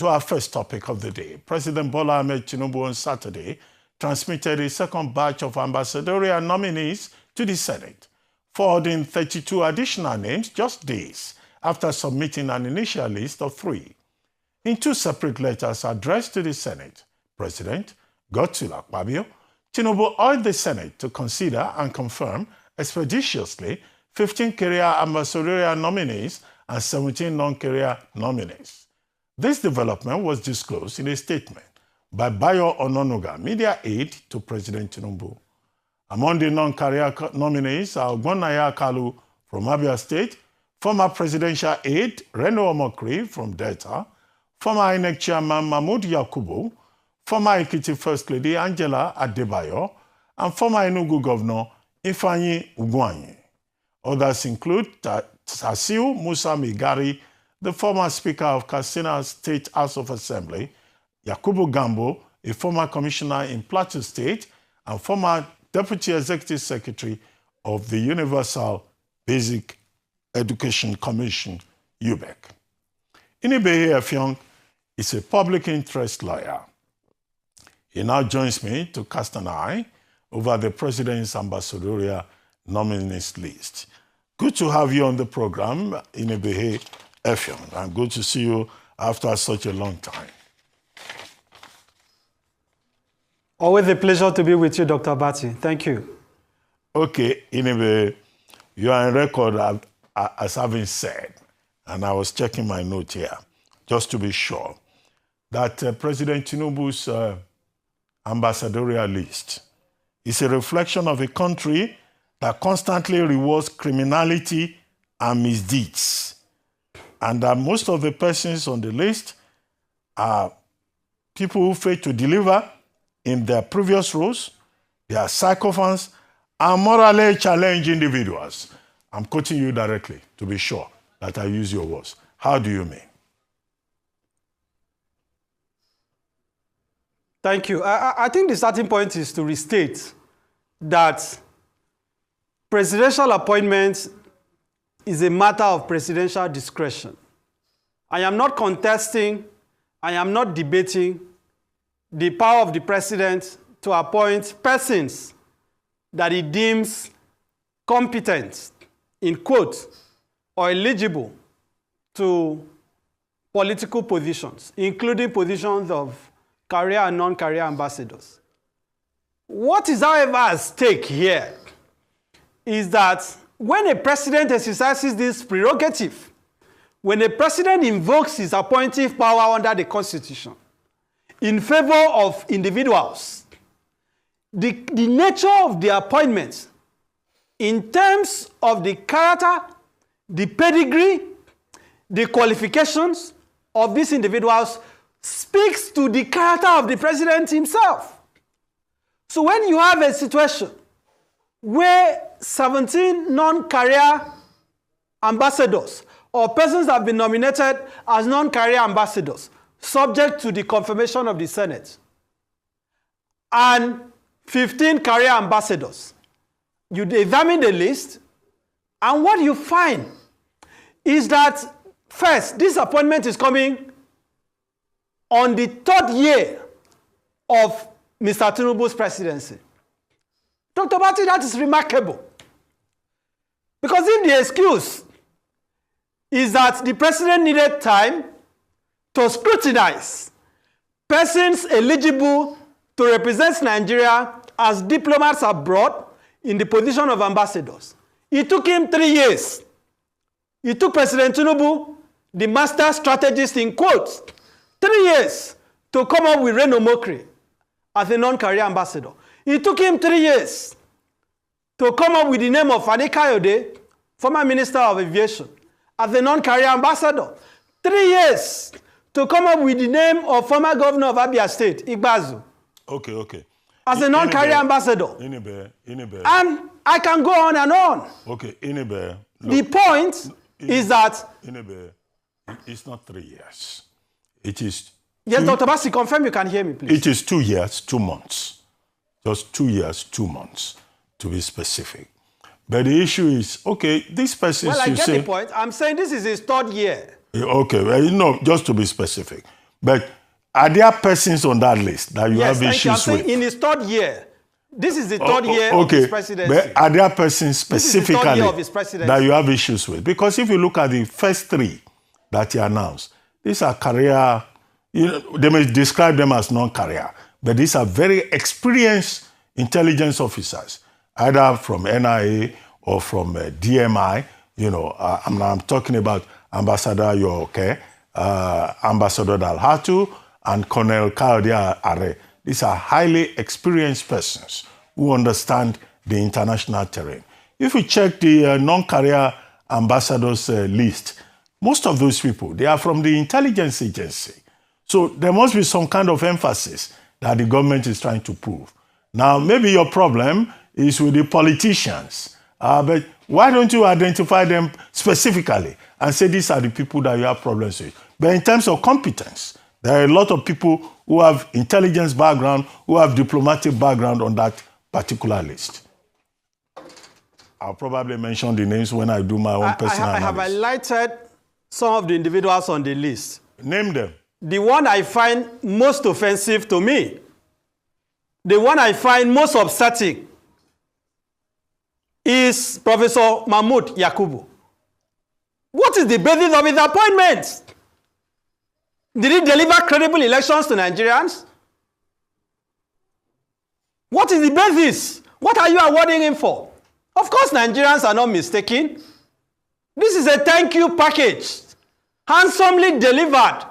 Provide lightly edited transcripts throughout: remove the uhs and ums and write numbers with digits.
to our first topic of the day. President Bola Ahmed Tinubu on Saturday transmitted a second batch of ambassadorial nominees to the Senate, forwarding 32 additional names just days after submitting an initial list of 3. In 2 separate letters addressed to the Senate, President Godswill Akpabio, Tinubu urged the Senate to consider and confirm expeditiously 15 career ambassadorial nominees and 17 non-career nominees. This development was disclosed in a statement by Bayo Ononuga, media aide to President Tinubu. Among the non-career nominees are Ogbonnaya Kalu from Abia State, former presidential aide Reno Omokri from Delta, former INEC chairman Mahmood Yakubu, former Ekiti First Lady Angela Adebayo, and former Enugu Governor Ifeanyi Ugwuanyi. Others include Tasiu Musa Migari, the former Speaker of Katsina State House of Assembly, Yakubu Gambo, a former commissioner in Plateau State, and former Deputy Executive Secretary of the Universal Basic Education Commission, UBEC. Inebehe Effiong is a public interest lawyer. He now joins me to cast an eye over the President's ambassadorial nominees list. Good to have you on the program, Inebehe Effiong, and good to see you after such a long time. Always a pleasure to be with you, Dr. Bati. Thank you. Okay, Inebehe, you are on record as having said, and I was checking my note here, just to be sure, that President Tinubu's ambassadorial list is a reflection of a country that constantly rewards criminality and misdeeds, and that most of the persons on the list are people who fail to deliver in their previous roles. They are sycophants and morally challenged individuals. I'm quoting you directly to be sure that I use your words. How do you mean? Thank you. I think the starting point is to restate that presidential appointment is a matter of presidential discretion. I am not contesting, I am not debating the power of the president to appoint persons that he deems competent, in quotes, or eligible to political positions, including positions of career and non-career ambassadors. What is, however, at stake here is that when a president exercises this prerogative, when a president invokes his appointive power under the Constitution in favor of individuals, the nature of the appointments in terms of the character, the pedigree, the qualifications of these individuals speaks to the character of the president himself. So when you have a situation where 17 non-career ambassadors or persons have been nominated as non-career ambassadors, subject to the confirmation of the Senate, and 15 career ambassadors, you examine the list, and what you find is that, first, this appointment is coming on the 3rd year of Mr. Tinubu's presidency. Dr. Bati, that is remarkable. Because if the excuse is that the president needed time to scrutinize persons eligible to represent Nigeria as diplomats abroad in the position of ambassadors, it took him 3 years. It took President Tinubu, the master strategist in quotes, 3 years to come up with Reno Omokri as a non-career ambassador. It took him 3 years to come up with the name of Fani Kayode, former Minister of Aviation, as a non-career ambassador. 3 years to come up with the name of former governor of Abia State, Igbazu. Okay. As a non-career ambassador. Inebe. And I can go on and on. Okay, Inebe. The point is that... Inebe, it's not 3 years. It is... Yes, Dr. Basi, confirm you can hear me, please. It is 2 years, 2 months. Just 2 years, 2 months, to be specific. But the issue is, okay, this person... Well, I get the point. I'm saying this is his 3rd year. Okay, well, no, just to be specific. But are there persons on that list that you have issues with? In his third year. This is the third year of his presidency. But are there persons specifically that you have issues with? Because if you look at the first three that he announced, these are career, they may describe them as non-career, but these are very experienced intelligence officers, either from NIA or from DMI. I'm talking about Ambassadorial, Ambassador Dalhatu, and Colonel Kayode Are. These are highly experienced persons who understand the international terrain. If you check the non-career ambassadors list, most of those people, they are from the intelligence agency. So there must be some kind of emphasis that the government is trying to prove. Now, maybe your problem is with the politicians, but why don't you identify them specifically and say these are the people that you have problems with? But in terms of competence, there are a lot of people who have intelligence background, who have diplomatic background on that particular list. I'll probably mention the names when I do my own personal analysis. I have highlighted some of the individuals on the list. Name them. The one I find most offensive to me, the one I find most upsetting, is Professor Mahmood Yakubu. What is the basis of his appointment? Did he deliver credible elections to Nigerians? What is the basis? What are you awarding him for? Of course, Nigerians are not mistaken. This is a thank you package, handsomely delivered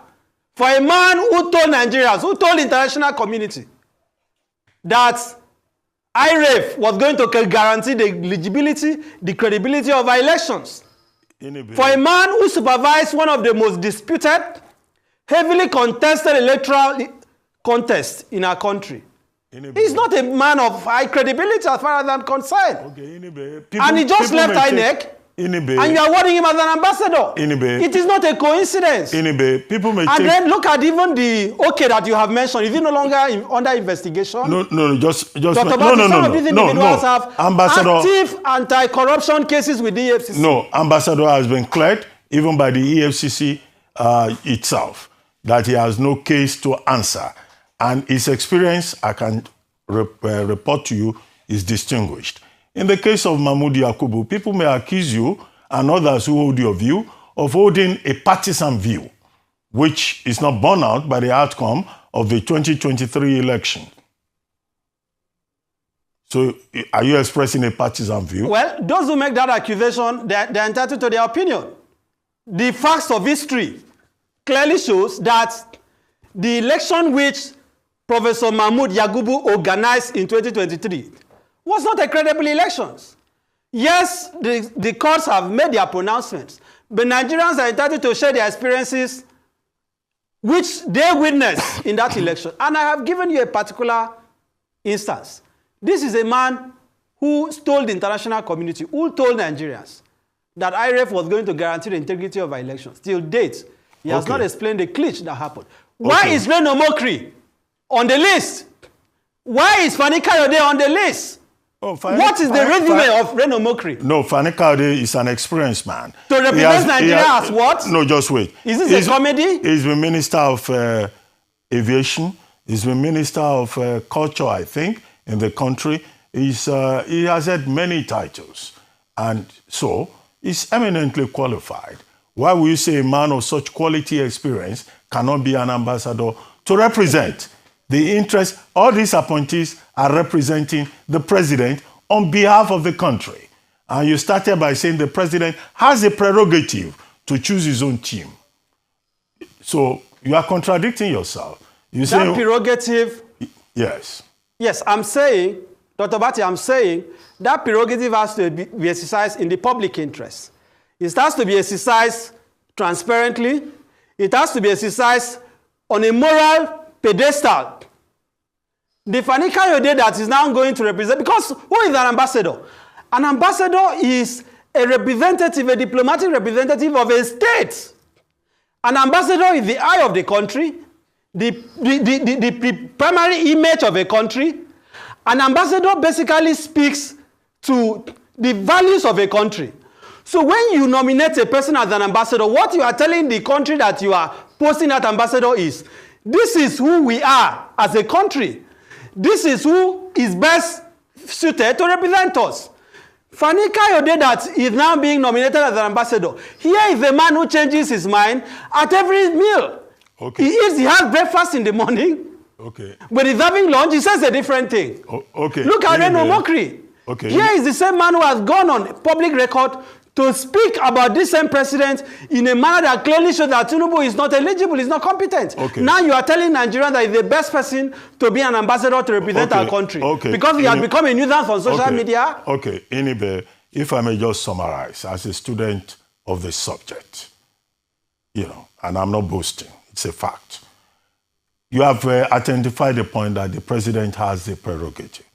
for a man who told Nigerians, who told the international community that IREF was going to guarantee the legibility, the credibility of our elections. For a man who supervised one of the most disputed, heavily contested electoral contests in our country. He's not a man of high credibility as far as I'm concerned. And he just left INEC, and you are awarding him as an ambassador. It is not a coincidence. Then look at even the OK that you have mentioned. Is it no longer under investigation? Some of these individuals have active anti-corruption cases with the EFCC. No, Ambassador has been cleared, even by the EFCC itself, that he has no case to answer. And his experience, I can report to you, is distinguished. In the case of Mahmood Yakubu, people may accuse you and others who hold your view of holding a partisan view, which is not borne out by the outcome of the 2023 election. So are you expressing a partisan view? Well, those who make that accusation, they're entitled to their opinion. The facts of history clearly shows that the election which Professor Mahmood Yakubu organized in 2023 was not a credible election. Yes, the courts have made their pronouncements, but Nigerians are entitled to share their experiences which they witnessed in that election. And I have given you a particular instance. This is a man who told the international community, who told Nigerians that IREF was going to guarantee the integrity of our elections. Till date, he has not explained the glitch that happened. Why is Reno Mokri on the list? Why is Fani Kayode on the list? What is the resume of Reno Mokri? No, Fani Kayode is an experienced man. To represent Nigeria as what? No, just wait. Is this a comedy? He's been Minister of Aviation. He's been Minister of Culture, I think, in the country. He has had many titles. And so, he's eminently qualified. Why would you say a man of such quality experience cannot be an ambassador to represent the interest? All these appointees are representing the president on behalf of the country. And you started by saying the president has a prerogative to choose his own team. So you are contradicting yourself. That prerogative? Yes. Yes, I'm saying, Dr. Bati, I'm saying that prerogative has to be exercised in the public interest. It has to be exercised transparently. It has to be exercised on a moral pedestal. The Fani Kayode that is now going to represent, because who is an ambassador? An ambassador is a representative, a diplomatic representative of a state. An ambassador is the eye of the country, the primary image of a country. An ambassador basically speaks to the values of a country. So when you nominate a person as an ambassador, what you are telling the country that you are posting that ambassador is. This is who we are as a country. This is who is best suited to represent us. Fani Kayode that is now being nominated as an ambassador. Here is a man who changes his mind at every meal. Okay. He has breakfast in the morning. Okay. When he's having lunch, he says a different thing. Okay. Look at Reno Mokri. Okay. Here is the same man who has gone on public record to speak about this same president in a manner that clearly shows that Tinubu is not eligible, is not competent. Okay. Now you are telling Nigerians that he's the best person to be an ambassador to represent our country. Okay. Because he has become a nuisance on social media. Okay, Inibe, if I may just summarize, as a student of the subject, and I'm not boasting, it's a fact. You have identified the point that the president has the prerogative.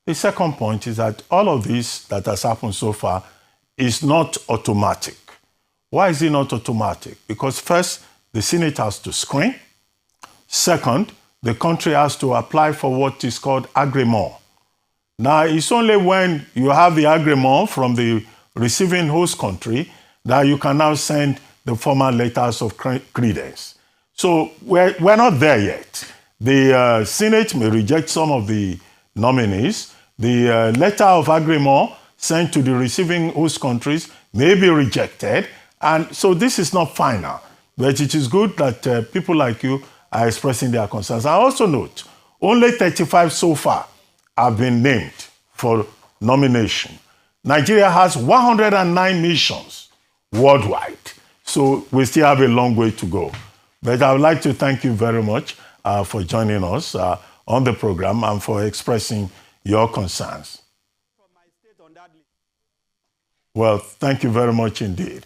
The second point is that all of this that has happened so far is not automatic. Why is it not automatic? Because first, the Senate has to screen. Second, the country has to apply for what is called agreement. Now, it's only when you have the agreement from the receiving host country that you can now send the formal letters of credence. So we're not there yet. The Senate may reject some of the nominees. The letter of agreement sent to the receiving host countries may be rejected. And so this is not final. But it is good that people like you are expressing their concerns. I also note, only 35 so far have been named for nomination. Nigeria has 109 missions worldwide. So we still have a long way to go. But I would like to thank you very much for joining us on the program and for expressing your concerns. Well, thank you very much indeed.